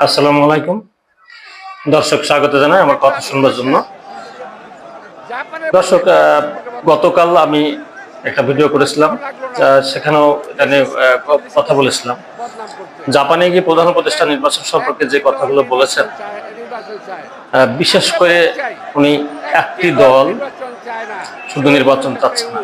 আসসালামু আলাইকুম দর্শক, স্বাগত জানাই আমার কথা শুনবার জন্য। দর্শক, গতকাল আমি একটা ভিডিও করেছিলাম, সেখানেও এটা নিয়ে কথা বলেছিলাম। জাপানে গিয়ে প্রধান উপদেষ্টা নির্বাচন সম্পর্কে যে কথাগুলো বলেছেন, বিশেষ করে উনি একটি দল শুধু নির্বাচন চাচ্ছে না,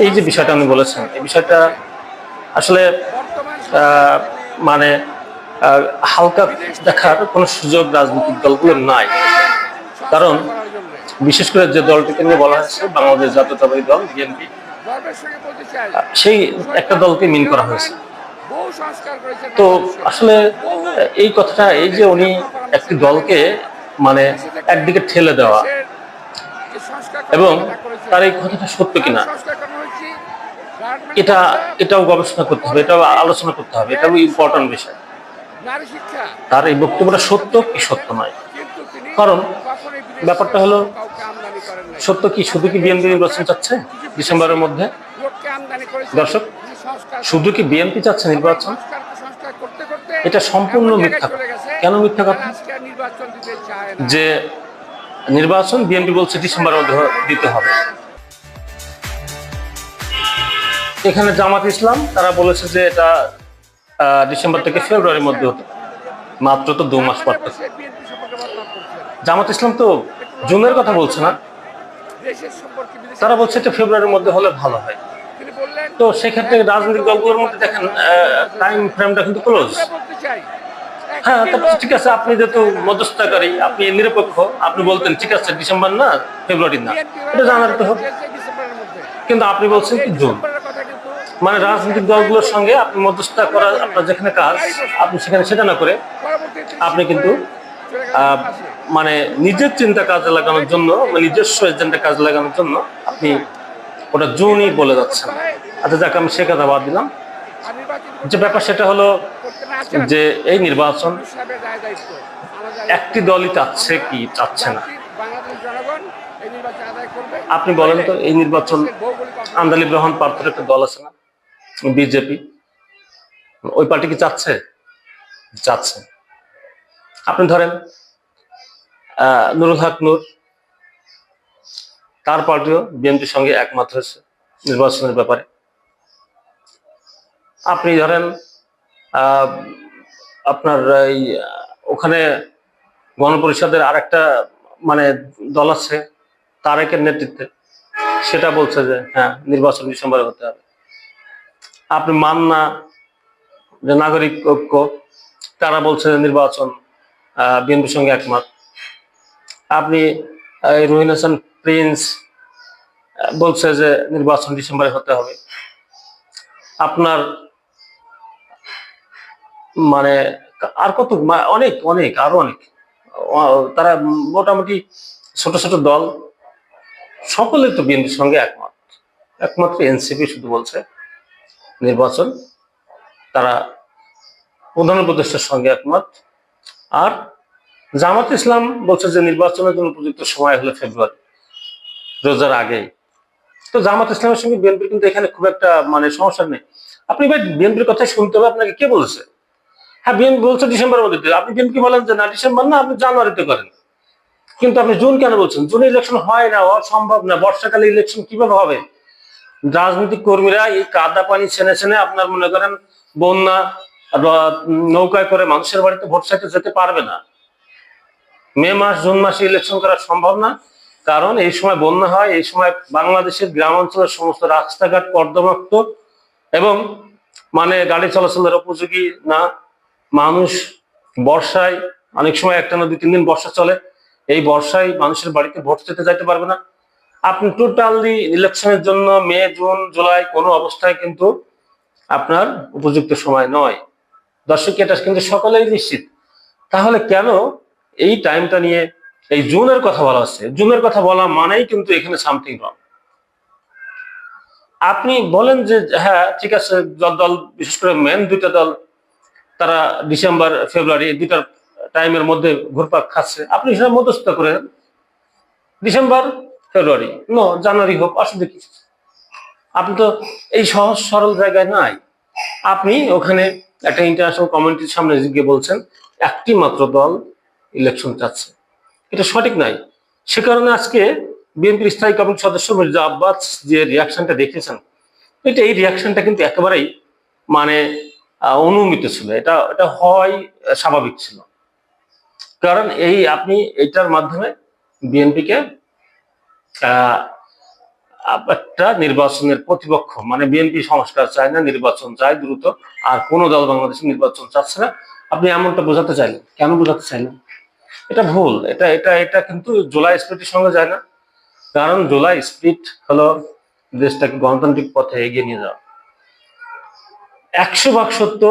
এই যে বিষয়টা উনি বলেছেন, এই বিষয়টা আসলে মানে হালকা দেখার কোনো সুযোগ রাজনৈতিক দলগুলোর নাই। কারণ বিশেষ করে যে দলটিকে নিয়ে বলা হয়েছে বাংলাদেশ জাতীয়তাবাদী দল বিএনপি, সেই একটা দলকে মিন করা হয়েছে। তো আসলে এই কথাটা, এই যে উনি একটি দলকে মানে একদিকে ঠেলে দেওয়া, এবং তার এই কথাটা সত্য কিনা এটাও গবেষণা করতে হবে, এটাও আলোচনা করতে হবে, এটাও ইম্পর্টেন্ট বিষয়। তার এই বক্তব্যটা সত্য কি সত্য নয়। কারণ ব্যাপারটা হলো, সত্য কি শুধু কি বিএনপি নির্বাচন চাচ্ছে ডিসেম্বরের মধ্যে? দর্শক, শুধু কি বিএনপি চাচ্ছে নির্বাচন? এটা সম্পূর্ণ মিথ্যা কথা। কেন মিথ্যা কথা? যে নির্বাচন বিএনপি বলছে ডিসেম্বরের মধ্যে দিতে হবে। এখানে জামাত ইসলাম তারা বলেছে যে এটা ডিসেম্বর থেকে ফেব্রুয়ারির মধ্যে হতে পারে। মাত্র তো 2 মাস পার্থক্য। জামাত ইসলাম তো জুনের কথা বলছে না, তারা বলছে এটা ফেব্রুয়ারির মধ্যে হলে ভালো হয়। তো সেক্ষেত্রে রাজনৈতিক দলগুলোর মধ্যে দেখেন টাইম ফ্রেমটা কিন্তু ক্লোজ। হ্যাঁ, ঠিক আছে, আপনি যেহেতু মধ্যস্থতাকারী, আপনি নিরপেক্ষ, আপনি বলতেন ঠিক আছে ডিসেম্বর না ফেব্রুয়ারি না, এটা জানার তো হবে। কিন্তু আপনি বলছেন কি জুন। মানে রাজনৈতিক দলগুলোর সঙ্গে আপনি মধ্যস্থতা করা, আপনার যেখানে কাজ, আপনি সেখানে সেটা না করে আপনি কিন্তু মানে নিজের চিন্তা কাজে লাগানোর জন্য, নিজস্ব এজেন্ডা কাজে লাগানোর জন্য আপনি ওটা জুনই বলে যাচ্ছেন। আচ্ছা যাক, আমি সে কথা বাদ দিলাম। যে ব্যাপার সেটা হলো যে এই নির্বাচন একটি দলই চাচ্ছে কি চাচ্ছে না, আপনি বলেন তো। এই নির্বাচন আন্দালিব রহমান পার্থের একটা দল আছে না, বিজেপি, ওই পার্টি কি চাচ্ছে? চাচ্ছে। আপনি ধরেন নুরুল হক নূর, তার পার্টিও বিএনপির সঙ্গে একমত হয়েছে নির্বাচনের ব্যাপারে। আপনি ধরেন আপনার এই ওখানে গণপরিষদের আরেকটা মানে দল আছে তারেকের নেতৃত্বে, সেটা বলছে যে হ্যাঁ নির্বাচন ডিসেম্বরে হতে হবে। আপনি মান্না, যে নাগরিক ঐক্য, তারা বলছে যে নির্বাচন বিএনপির সঙ্গে একমত। আপনি রহিন হাসান প্রিন্স বলছে যে নির্বাচন ডিসেম্বরে হতে হবে। আপনার মানে আর কত, অনেক অনেক আরো অনেক, তারা মোটামুটি ছোট ছোট দল সকলে তো বিএনপির সঙ্গে একমত। একমাত্র এনসিপি শুধু বলছে নির্বাচন তারা প্রধান উপদেষ্টার সঙ্গে একমত। আর জামাত ইসলাম বলছে যে নির্বাচনের জন্য উপযুক্ত সময় হলো ফেব্রুয়ারি, রোজার আগেই। তো জামাত ইসলামের সঙ্গে বিএনপির কিন্তু এখানে খুব একটা মানে সমস্যা নেই। আপনি ভাই বিএনপির কথা শুনতে হবে, আপনাকে কে বলেছে? হ্যাঁ, বিএনপি বলছে ডিসেম্বরের মধ্যে, আপনি বিএনপি বলেন যে না ডিসেম্বর না, আপনি জানুয়ারিতে করেন। কিন্তু আপনি জুন কেন বলছেন? জুনে ইলেকশন হয় না, হওয়া সম্ভব না। বর্ষাকালে ইলেকশন কিভাবে হবে? রাজনৈতিক কর্মীরা এই কাদা পানি ছেনে ছেনে আপনার মনে করেন বন্যা নৌকায় করে মানুষের বাড়িতে ভোট চাইতে যেতে পারবে না। মে মাস জুন মাসে ইলেকশন করা সম্ভব না, কারণ এই সময় বন্যা হয়। এই সময় বাংলাদেশের গ্রাম অঞ্চলের সমস্ত রাস্তাঘাট কর্দমাক্ত এবং মানে গাড়ি চলাচলের উপযোগী না। মানুষ বর্ষায় অনেক সময় একটানা 2-3 দিন বর্ষা চলে, এই বর্ষায় মানুষের বাড়িতে ভোট দিতে যাইতে পারবে না। আপনি টোটালি ইলেকশনের জন্য মে জুন জুলাই কোনো অবস্থায় কিন্তু আপনার উপযুক্ত সময় নয়। দর্শক, এটা কিন্তু সকলেই নিশ্চিত। তাহলে কেন এই টাইমটা নিয়ে এই জুনের কথা বলা হচ্ছে? জুনের কথা বলা মানেই কিন্তু এখানে সামথিং রং। আপনি বলেন যে হ্যাঁ ঠিক আছে, দল বিশেষ করে মেন দুইটা দল তারা ডিসেম্বর ফেব্রুয়ারি দুইটার টাইমের মধ্যে ঘুরপাক খাচ্ছে, আপনি সেটা মধ্যস্থ করেন ডিসেম্বর ফেব্রুয়ারি, জানুয়ারি হোক, অসুবিধা কি? আপনি তো এই সহজ সরল জায়গায় নাই। আপনি ওখানে একটা ইন্টারন্যাশনাল কমিউনিটির সামনে গিয়ে বলছেন একটি মাত্র দল ইলেকশন চাচ্ছে, এটা সঠিক নাই। সে কারণে আজকে বিএনপির স্থায়ী কমিটির সদস্য মির্জা আব্বাস যে রিয়াকশনটা দেখেছেন, এই রিয়াকশনটা কিন্তু একেবারেই মানে অনুমিত ছিল, এটা এটা হয় স্বাভাবিক ছিল। কারণ আপনি এইটার মাধ্যমে বিএনপিকে একটা নির্বাচনের প্রতিপক্ষ, মানে বিএনপি সংস্কার চায় না, নির্বাচন চায় দ্রুত, আর কোন দল বাংলাদেশে নির্বাচন চাচ্ছে না, আপনি এমনটা বোঝাতে চাইলেন। কেন বোঝাতে চাইলেন? এটা ভুল। এটা এটা এটা কিন্তু জুলাই স্পিরিটের সঙ্গে যায় না। কারণ জুলাই স্পিরিট হলো দেশটাকে গণতান্ত্রিক পথে এগিয়ে নিয়ে যাওয়া। 100% সত্য।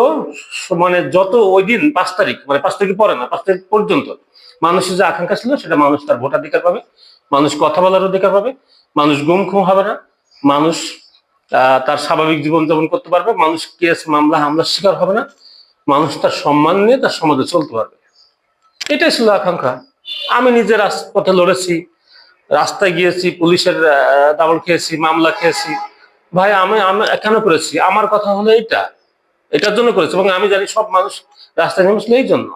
মানে যত ওই দিন 5 তারিখ, মানে 5 তারিখ পরে না, 5 তারিখ পর্যন্ত মানুষের যে আকাঙ্ক্ষা ছিল সেটা, মানুষ তার ভোটাধিকার পাবে, মানুষ কথা বলার অধিকার পাবে, মানুষ গুম খুম হবে না, মানুষ তার স্বাভাবিক জীবনযাপন করতে পারবে, মানুষ কেস মামলা হামলার শিকার হবে না, মানুষ তার সম্মান নিয়ে তার সমাজে চলতে পারবে। এটাই ছিল আকাঙ্ক্ষা। আমি নিজে রাজপথে লড়েছি, রাস্তায় গিয়েছি, পুলিশের দাবল খেয়েছি, মামলা খেয়েছি। ভাই আমি আমি কেন করেছি? আমার কথা হলো এটার জন্য করেছি, এবং আমি জানি সব মানুষ রাস্তায় নেমেছিল এই জন্য।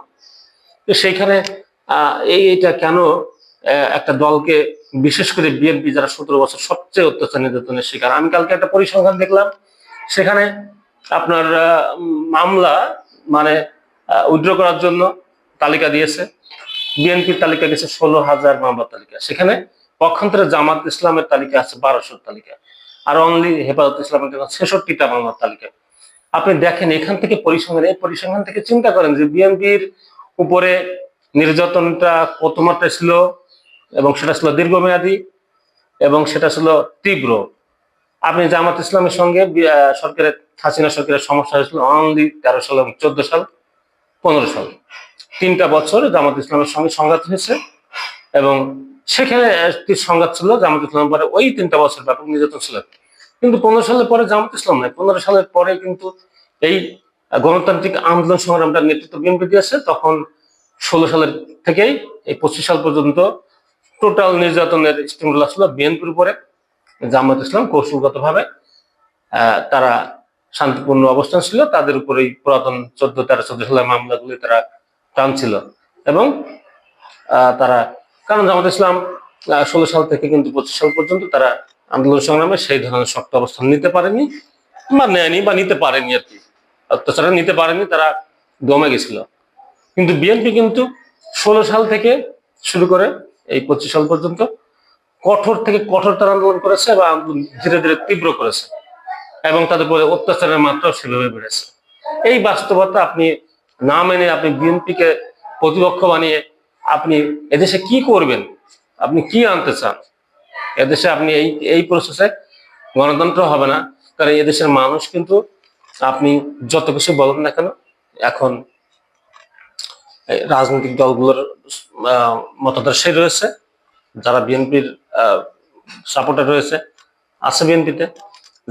তো সেইখানে এইটা কেন একটা দলকে, বিশেষ করে বিএনপি যারা 17 বছর সবচেয়ে অত্যাচার নির্যাতনের শিকার। আমি কালকে একটা পরিসংখ্যান দেখলাম, সেখানে আপনার মামলা মানে উইথড্র করার জন্য তালিকা দিয়েছে, বিএনপির তালিকা গেছে 16,000 মামলার তালিকা, সেখানে পক্ষান্তরে জামাত ইসলামের তালিকা আছে 1200 তালিকা, আর অনলি হেফাজত ইসলামের জন্য 66টা মামলার তালিকা। আপনি দেখেন এখান থেকে পরিসংখ্যান থেকে চিন্তা করেন যে বিএনপির উপরে নির্যাতনটা কত মাত্রায় ছিল, এবং সেটা ছিল দীর্ঘমেয়াদী, এবং সেটা ছিল তীব্র। আপনি জামাত ইসলামের সঙ্গে সরকারের, হাসিনা সরকারের সমস্যা হয়েছিল অনলি 13 সাল এবং 14 সাল 15 সাল, 3টা বছর জামাত ইসলামের সঙ্গে সংঘাত হয়েছে, এবং সেখানে সংঘাত ছিল জামাত ইসলামের পরে ওই 3টা বছর ব্যাপক নির্যাতন ছিল। কিন্তু 15 সালের পরে জামাত ইসলাম নাই, 15 সালের পরে কিন্তু এই গণতান্ত্রিক আন্দোলন সংগ্রামটার নেতৃত্ব বিএনপি দিয়েছে। তখন 16 সালের থেকেই এই 25 সাল পর্যন্ত টোটাল নির্যাতনের স্টিমুলাস ছিল বিএনপির উপরে। জামাত ইসলাম কৌশলগতভাবে তারা শান্তিপূর্ণ অবস্থান ছিল, তাদের উপরে পুরাতন 14, 13, 14 সালের মামলাগুলি তারা টানছিল, এবং তারা, কারণ জামাত ইসলাম 16 সাল থেকে কিন্তু 25 সাল পর্যন্ত তারা আন্দোলন সংগ্রামে সেই ধরনের শক্ত অবস্থান নিতে পারেনি, বা নেয়নি, বা নিতে পারেনি আর কি, অত্যাচারে নিতে পারেনি, তারা দমে গেছিল। কিন্তু বিএনপি কিন্তু 16 সাল থেকে শুরু করে এই 25 সাল পর্যন্ত কঠোর থেকে কঠোরতর আন্দোলন করেছে, এবং ধীরে ধীরে তীব্র করেছে, এবং তাদের উপরে অত্যাচারের মাত্রাও সেভাবে বেড়েছে। এই বাস্তবতা আপনি না মেনে আপনি বিএনপিকে প্রতিপক্ষ বানিয়ে আপনি এদেশে কি করবেন? আপনি কি আনতে চান এদেশে? আপনি এই প্রসেসে গণতন্ত্র হবে না। কারণ এদেশের মানুষ কিন্তু, আপনি যত কিছু বলেন না কেন, এখন রাজনৈতিক দলগুলোর মতাদর্শে রয়েছে, যারা বিএনপির সাপোর্টার রয়েছে, আছে বিএনপিতে,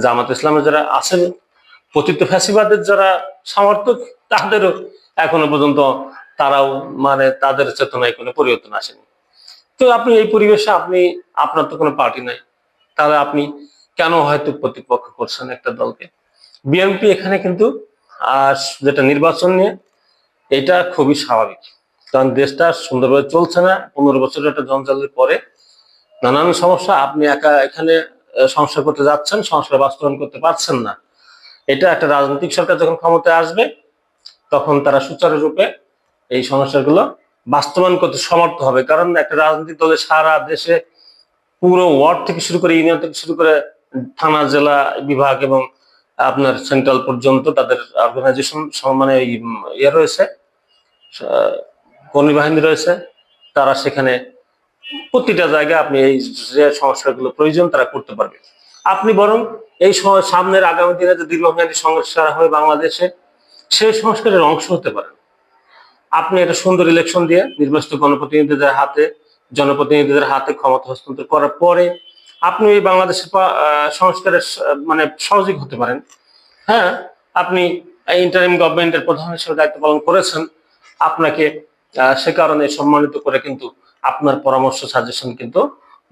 জামাত ইসলামের যারা আছে, পতিত ফ্যাসিবাদের যারা সমর্থক, তাদেরও এখনো পর্যন্ত তারাও মানে তাদের চেতনায় কোনো পরিবর্তন আসেনি। তো আপনি এই পরিবেশে আপনার তো কোনো পার্টি নাই, তাহলে আপনি কেন হয়তো প্রতিপক্ষ করছেন একটা দলকে? বিএনপি এখানে কিন্তু যেটা নির্বাচন নিয়ে, এটা খুবই স্বাভাবিক, কারণ দেশটা সুন্দরভাবে চলছে না। 15 বছরের একটা জঞ্জালের পরে নানান সমস্যা, আপনি একা এখানে সংস্কার করতে যাচ্ছেন, সংস্কার বাস্তবায়ন করতে পারছেন না। এটা একটা রাজনৈতিক সরকার যখন ক্ষমতায় আসবে, তখন তারা সুচারুরূপে এই সমস্যাগুলো বাস্তবায়ন করতে সমর্থ হবে। কারণ একটা রাজনৈতিক দলের সারা দেশে পুরো ওয়ার্ড থেকে শুরু করে, ইউনিয়ন থেকে শুরু করে থানা, জেলা, বিভাগ এবং আপনার সেন্ট্রাল পর্যন্ত তাদের অর্গানাইজেশন, মানে ইয়ে রয়েছে, কর্মী বাহিনী রয়েছে। তারা সেখানে প্রতিটা জায়গায় আপনি এই যে সংস্কারগুলো প্রয়োজন তারা করতে পারবে। আপনি বরং এই সামনের আগামী দিনে যে দীর্ঘমেয়াদী সংস্কার হবে বাংলাদেশে, সেই সংস্কারের অংশ হতে পারেন। আপনি একটা সুন্দর ইলেকশন দিয়ে নির্বাচিত জনপ্রতিনিধিদের হাতে ক্ষমতা হস্তান্তর করার পরে আপনি এই বাংলাদেশের সংস্কারের মানে সহযোগী হতে পারেন। হ্যাঁ, আপনি ইন্টারিম গভর্নমেন্টের প্রধান হিসেবে দায়িত্ব পালন করেছেন, আপনাকে সে কারণে সম্মানিত করে কিন্তু আপনার পরামর্শ, সাজেশন কিন্তু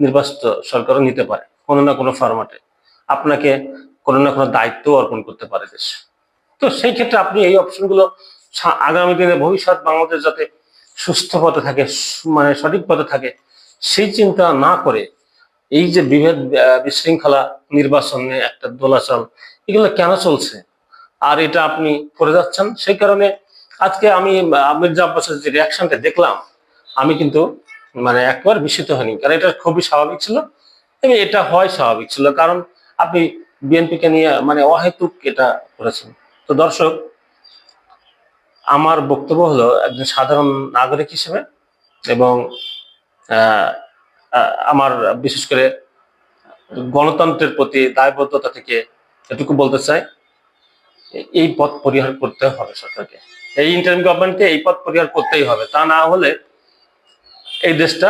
নির্বাচিত সরকারও নিতে পারে, কোনো না কোনো ফরম্যাটে আপনাকে কোনো না কোনো দায়িত্ব অর্পণ করতে পারে দেশ। তো সেই ক্ষেত্রে আপনি এই অপশনগুলো আগামী দিনে ভবিষ্যৎ বাংলাদেশ যাতে সুস্থ পথে থাকে, মানে সঠিক পথে থাকে, সেই চিন্তা না করে এই যে বিভেদ, বিশৃঙ্খলা, নির্বাচনে একটা দোলাচল, এগুলো কেন চলছে আর এটা আপনি করে যাচ্ছেন। সেই কারণে আজকে আমি মির্জা আব্বাসের যে রিয়াকশনটা দেখলাম, আমি কিন্তু মানে একবার বিস্মিত হয়নি, কারণ এটা খুবই স্বাভাবিক ছিল এবং এটা হয় স্বাভাবিক ছিল, কারণ আপনি বিএনপিকে নিয়ে মানে অহেতুক এটা করেছেন। তো দর্শক, আমার বক্তব্য হলো একজন সাধারণ নাগরিক হিসেবে, এবং আমার বিশেষ করে গণতন্ত্রের প্রতি দায়বদ্ধতা থেকে এটুকু বলতে চাই, এই পথ পরিহার করতে হবে সরকারকে, এই ইন্টারিম গভর্নমেন্টকে এই পথ পরিহার করতেই হবে। তা না হলে এই দেশটা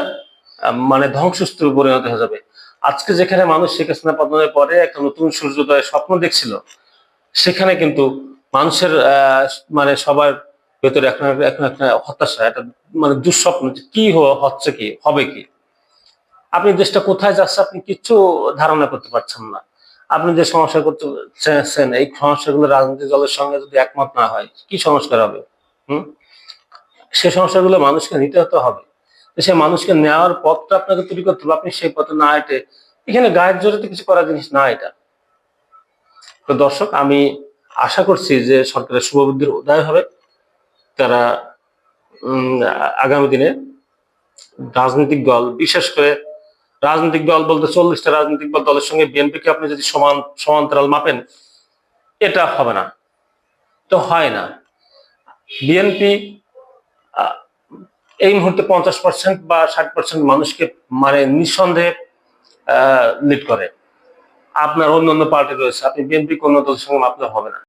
মানে ধ্বংসস্তূপে পরিণত হয়ে যাবে। আজকে যেখানে মানুষ শেখ হাসিনা পতনের পরে একটা নতুন সূর্যোদয়ের স্বপ্ন দেখছিল, সেখানে কিন্তু মানুষের মানে সবার ভেতরে এখন এখন একটা হতাশা, একটা মানে দুঃস্বপ্ন, যে কি হচ্ছে, কি হবে, কি আপনি দেশটা কোথায় যাচ্ছে আপনি কিচ্ছু ধারণা করতে পারছেন না। আপনি যে সমস্যা করতে চেয়েছেন, এই সমস্যাগুলো রাজনৈতিক দলের সঙ্গে যদি একমত না হয়, কি সংস্কার হবে? হুম সে সমস্যাগুলো মানুষকে নিতে হতে হবে। সে মানুষকে নেওয়ার পথটা আপনাকে তৈরি করতে হবে। আপনি সেই পথে না হেঁটে এখানে গায়ের জোরে তো কিছু করার জিনিস না এটা। তো দর্শক, আমি আশা করছি যে সরকারের শুভবুদ্ধির উদয় হবে। তারা আগামী দিনে রাজনৈতিক দল, বিশেষ করে রাজনৈতিক দল বলতে 40টা রাজনৈতিক দলের সঙ্গে বিএনপিকে আপনি যদি সমান্তরাল মাপেন, এটা হবে না, তো হয় না। বিএনপি এই মুহূর্তে 50% বা 60% মানুষকে মানে নিঃসন্দেহে লিড করে। আপনার অন্য অন্য পার্টি রয়েছে, আপনি বিএনপি কোন দলের সঙ্গে মাপলে হবে না।